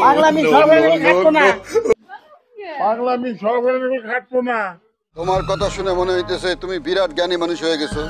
পাগলামি সরকারের খাটবো না, পাগলামি সরকারের খাটবো না। তোমার কথা শুনে মনে হইতেছে তুমি বিরাট জ্ঞানী মানুষ হয়ে গেছো।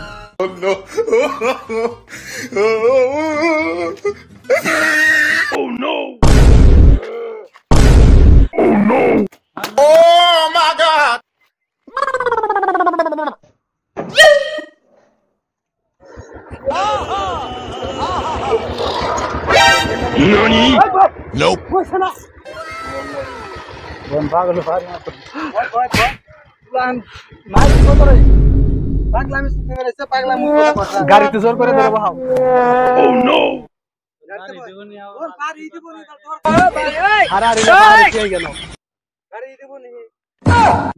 গাড়িতে জোর করে ধরে বহাও।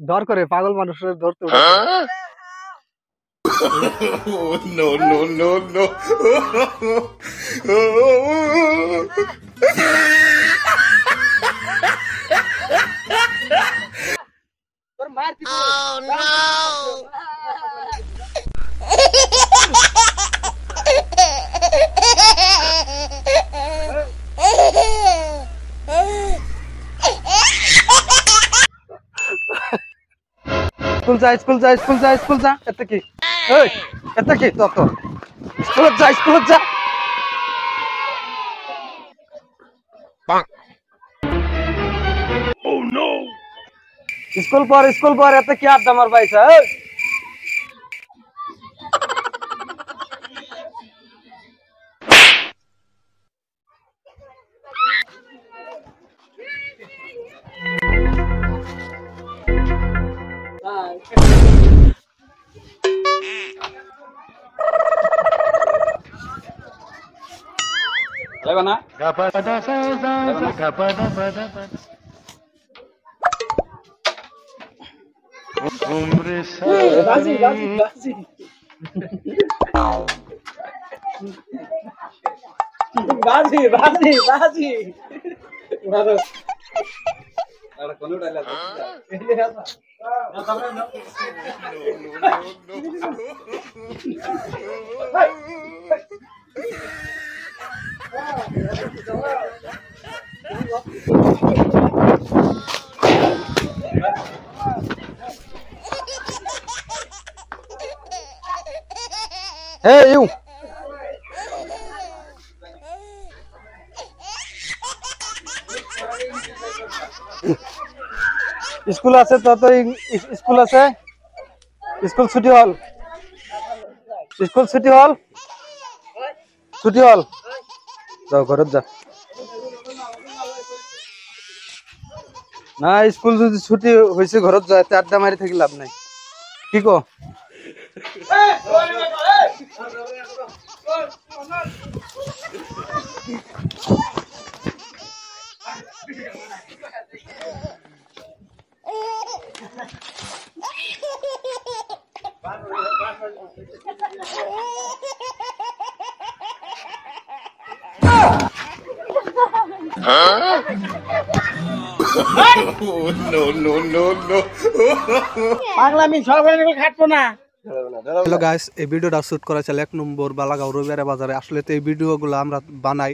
ধর করে পাগল মানুষের ধরতে স্কুল যা স্কুল যা স্কুল যা স্কুল যা। এত কি এত কি তত স্কুল যা স্কুল যা। স্কুল পর এত কি আড্ডা মার পাইছা। বাজি বাজি বাজি Hey you. স্কুল আছে তো স্কুল আছে, স্কুল ছুটি হল, স্কুল ছুটি হল, ছুটি হল যাও ঘরত যা। না স্কুল যদি ছুটি হয়েছে ঘরত যা, আড্ডা মারি থাকি লাভ নাই। কি কো পাগলামি সরকারের খাটবো না। হ্যালো গাইস, এই ভিডিওটা শুট করা ছিল 1 নম্বর বালাগাঁও রবিবারে বাজারে। আসলে তো এই ভিডিওগুলো আমরা বানাই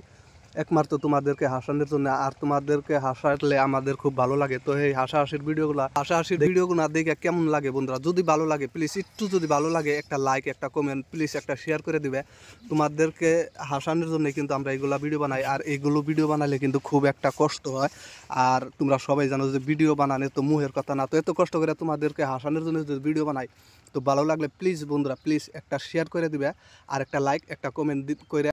একমাত্র তোমাদেরকে হাসানোর জন্য, আর তোমাদেরকে হাসালে আমাদের খুব ভালো লাগে। তো এই হাসাহাসির ভিডিওগুলো দেখে কেমন লাগে বন্ধুরা? যদি ভালো লাগে প্লিজ, একটু যদি ভালো লাগে একটা লাইক, একটা কমেন্ট, প্লিজ একটা শেয়ার করে দিবে। তোমাদেরকে হাসানোর জন্য কিন্তু আমরা এইগুলা ভিডিও বানাই, আর এইগুলো ভিডিও বানালে কিন্তু খুব একটা কষ্ট হয়। আর তোমরা সবাই জানো যে ভিডিও বানানো তো মুহের কথা না। তো এত কষ্ট করে তোমাদেরকে হাসানোর জন্য যদি ভিডিও বানাই, তো ভালো লাগলে প্লিজ বন্ধুরা প্লিজ একটা শেয়ার করে দিবে, আর একটা লাইক, একটা কমেন্ট করে